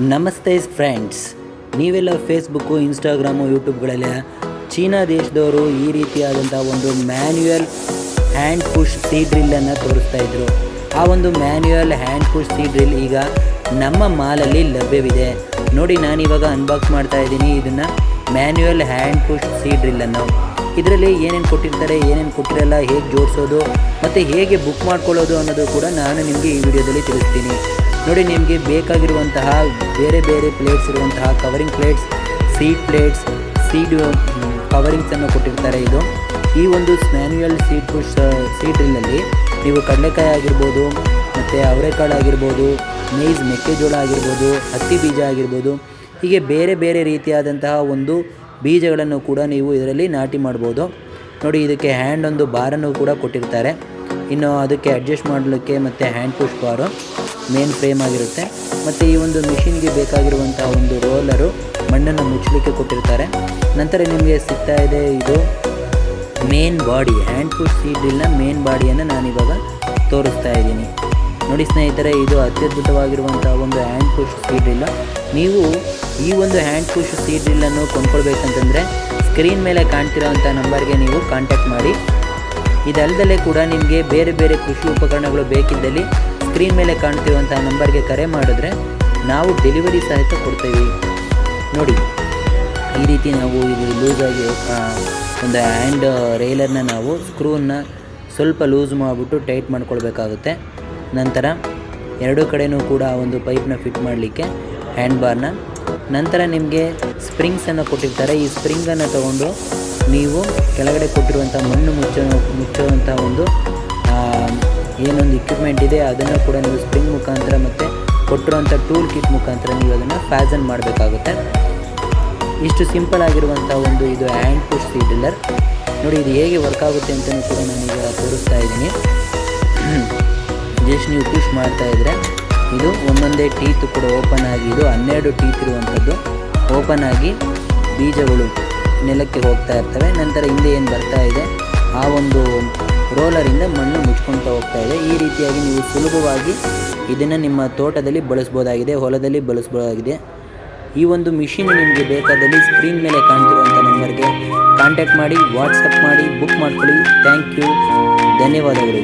ನಮಸ್ತೆ ಫ್ರೆಂಡ್ಸ್, ನೀವೆಲ್ಲ Facebook, Instagram, ಯೂಟ್ಯೂಬ್ಗಳೆಲ್ಲ China ದೇಶದವರು ಈ ರೀತಿಯಾದಂಥ ಒಂದು ಮ್ಯಾನ್ಯುಯಲ್ ಹ್ಯಾಂಡ್ ಪುಷ್ ಸೀಡ್ ಡ್ರಿಲ್ಲನ್ನು ತೋರಿಸ್ತಾ ಇದ್ದರು. ಆ ಒಂದು manual hand push seed drill ಈಗ ನಮ್ಮ ಮಾಲಲ್ಲಿ ಲಭ್ಯವಿದೆ. ನೋಡಿ, ನಾನಿವಾಗ ಅನ್ಬಾಕ್ಸ್ ಮಾಡ್ತಾ ಇದ್ದೀನಿ ಇದನ್ನು ಮ್ಯಾನ್ಯುಯಲ್ ಹ್ಯಾಂಡ್ ಪುಷ್ ಸೀಡ್ ಡ್ರಿಲ್ಲನ್ನು. ಇದರಲ್ಲಿ ಏನೇನು ಕೊಟ್ಟಿರ್ತಾರೆ, ಏನೇನು ಕೊಟ್ಟಿರಲ್ಲ, ಹೇಗೆ ಜೋಡಿಸೋದು ಮತ್ತು ಹೇಗೆ ಬುಕ್ ಮಾಡ್ಕೊಳ್ಳೋದು ಅನ್ನೋದು ಕೂಡ ನಾನು ನಿಮಗೆ ಈ ವಿಡಿಯೋದಲ್ಲಿ ತಿಳಿಸ್ತೀನಿ. ನೋಡಿ, ನಿಮಗೆ ಬೇಕಾಗಿರುವಂತಹ ಬೇರೆ ಬೇರೆ ಪ್ಲೇಟ್ಸ್ ಇರುವಂತಹ covering plates, seed plates, seed ಕವರಿಂಗ್ಸನ್ನು ಕೊಟ್ಟಿರ್ತಾರೆ. ಈ ಒಂದು ಮ್ಯಾನ್ಯುಯಲ್ ಸೀಡ್ ಪುಷ್ ಸೀಡ್ ಡ್ರಿಲ್ಲಲ್ಲಿ ನೀವು ಕಡಲೆಕಾಯಿ ಆಗಿರ್ಬೋದು, ಮತ್ತು ಅವರೆಕಾಳು ಆಗಿರ್ಬೋದು, ಮೇಯ್ಸ್ ಮೆಕ್ಕೆಜೋಳ ಆಗಿರ್ಬೋದು, ಹತ್ತಿ ಬೀಜ ಆಗಿರ್ಬೋದು, ಹೀಗೆ ಬೇರೆ ಬೇರೆ ರೀತಿಯಾದಂತಹ ಒಂದು ಬೀಜಗಳನ್ನು ಕೂಡ ನೀವು ಇದರಲ್ಲಿ ನಾಟಿ ಮಾಡ್ಬೋದು. ನೋಡಿ, ಇದಕ್ಕೆ ಹ್ಯಾಂಡ್ ಒಂದು ಬಾರನ್ನು ಕೂಡ ಕೊಟ್ಟಿರ್ತಾರೆ. ಇನ್ನು ಅದಕ್ಕೆ ಅಡ್ಜಸ್ಟ್ ಮಾಡಲಿಕ್ಕೆ ಮತ್ತು ಹ್ಯಾಂಡ್ ಪುಷ್ ಬಾರು ಮೇನ್ ಫ್ರೇಮ್ ಆಗಿರುತ್ತೆ. ಮತ್ತು ಈ ಒಂದು ಮಿಷಿನ್ಗೆ ಬೇಕಾಗಿರುವಂಥ ಒಂದು ರೋಲರು ಮಣ್ಣನ್ನು ಮುಚ್ಚಲಿಕ್ಕೆ ಕೊಟ್ಟಿರ್ತಾರೆ. ನಂತರ ನಿಮಗೆ ಸಿಗ್ತಾ ಇದೆ ಇದು main body, hand push seed ಡ್ರಿಲ್ನ ಮೇನ್ ಬಾಡಿಯನ್ನು ನಾನಿವಾಗ ತೋರಿಸ್ತಾ ಇದ್ದೀನಿ. ನೋಡಿ ಸ್ನೇಹಿತರೆ, ಇದು ಅತ್ಯದ್ಭುತವಾಗಿರುವಂಥ ಒಂದು ಹ್ಯಾಂಡ್ ಪುಷ್ ಸೀಡ್ ಡ್ರಿಲ್. ನೀವು ಈ ಒಂದು ಹ್ಯಾಂಡ್ ಪುಷ್ ಸೀಡ್ ಡ್ರಿಲ್ಲನ್ನು ಕೊಂಡ್ಕೊಳ್ಬೇಕಂತಂದರೆ ಸ್ಕ್ರೀನ್ ಮೇಲೆ ಕಾಣ್ತಿರೋವಂಥ ನಂಬರ್ಗೆ ನೀವು ಕಾಂಟ್ಯಾಕ್ಟ್ ಮಾಡಿ. ಇದಲ್ಲದಲ್ಲೇ ಕೂಡ ನಿಮಗೆ ಬೇರೆ ಬೇರೆ ಕೃಷಿ ಉಪಕರಣಗಳು ಬೇಕಿದ್ದಲ್ಲಿ ಸ್ಕ್ರೀನ್ ಮೇಲೆ ಕಾಣ್ತಿರುವಂಥ ನಂಬರ್ಗೆ ಕರೆ ಮಾಡಿದ್ರೆ ನಾವು ಡೆಲಿವರಿ ಸಹಿತ ಕೊಡ್ತೇವೆ. ನೋಡಿ, ಈ ರೀತಿ ನಾವು ಇದು ಲೂಸಾಗಿ ಒಂದು ಹ್ಯಾಂಡ್ ರೈಲರ್ನ ನಾವು ಸ್ಕ್ರೂನ ಸ್ವಲ್ಪ ಲೂಸ್ ಮಾಡಿಬಿಟ್ಟು ಟೈಟ್ ಮಾಡ್ಕೊಳ್ಬೇಕಾಗುತ್ತೆ. ನಂತರ ಎರಡೂ ಕಡೆಯೂ ಕೂಡ ಒಂದು ಪೈಪ್ನ ಫಿಟ್ ಮಾಡಲಿಕ್ಕೆ ಹ್ಯಾಂಡ್ ಬಾರ್ನ. ನಂತರ ನಿಮಗೆ ಸ್ಪ್ರಿಂಗ್ಸನ್ನು ಕೊಟ್ಟಿರ್ತಾರೆ. ಈ ಸ್ಪ್ರಿಂಗನ್ನು ತಗೊಂಡು ನೀವು ಕೆಳಗಡೆ ಕೊಟ್ಟಿರುವಂಥ ಮಣ್ಣು ಮುಚ್ಚುವಂಥ ಒಂದು ಏನೊಂದು ಇಕ್ವಿಪ್ಮೆಂಟ್ ಇದೆ, ಅದನ್ನು ಕೂಡ ನೀವು ಸ್ಪ್ರಿಂಗ್ ಮುಖಾಂತರ ಮತ್ತು ಕೊಟ್ಟಿರುವಂಥ ಟೂಲ್ ಕಿಟ್ ಮುಖಾಂತರ ನೀವು ಅದನ್ನು ಫ್ಯಾಸನ್ ಮಾಡಬೇಕಾಗುತ್ತೆ. ಇಷ್ಟು ಸಿಂಪಲ್ ಆಗಿರುವಂಥ ಒಂದು ಇದು ಹ್ಯಾಂಡ್ ಪುಷ್ ಸೀಡ್ ಡ್ರಿಲ್ಲರ್. ನೋಡಿ, ಇದು ಹೇಗೆ ವರ್ಕ್ ಆಗುತ್ತೆ ಅಂತಲೂ ಕೂಡ ನಾನೀಗ ತೋರಿಸ್ತಾ ಇದ್ದೀನಿ. ಜಸ್ಟ್ ನೀವು ಪುಷ್ ಮಾಡ್ತಾಯಿದ್ರೆ ಇದು ಒಂದೊಂದೇ ಟೀತ್ ಕೂಡ ಓಪನ್ ಆಗಿ, ಇದು 12 ಟೀತ್ ಇರುವಂಥದ್ದು ಓಪನ್ ಆಗಿ ಬೀಜಗಳು ನೆಲಕ್ಕೆ ಹೋಗ್ತಾ ಇರ್ತವೆ. ನಂತರ ಹಿಂದೆ ಏನು ಬರ್ತಾ ಇದೆ ಆ ಒಂದು ರೋಲರಿಂದ ಮಣ್ಣು ಮುಚ್ಕೊಳ್ತಾ ಹೋಗ್ತಾ ಇದೆ. ಈ ರೀತಿಯಾಗಿ ನೀವು ಸುಲಭವಾಗಿ ಇದನ್ನು ನಿಮ್ಮ ತೋಟದಲ್ಲಿ ಬಳಸ್ಬೋದಾಗಿದೆ, ಹೊಲದಲ್ಲಿ ಬಳಸ್ಬೋದಾಗಿದೆ. ಈ ಒಂದು ಮಿಷಿನ್ ನಿಮಗೆ ಬೇಕಾದಲ್ಲಿ ಸ್ಕ್ರೀನ್ ಮೇಲೆ ಕಾಣ್ತಿರುವಂಥ ನಂಬರ್ಗೆ ಕಾಂಟ್ಯಾಕ್ಟ್ ಮಾಡಿ, ವಾಟ್ಸಪ್ ಮಾಡಿ, ಬುಕ್ ಮಾಡ್ಕೊಳ್ಳಿ. ಥ್ಯಾಂಕ್ ಯು, ಧನ್ಯವಾದಗಳು.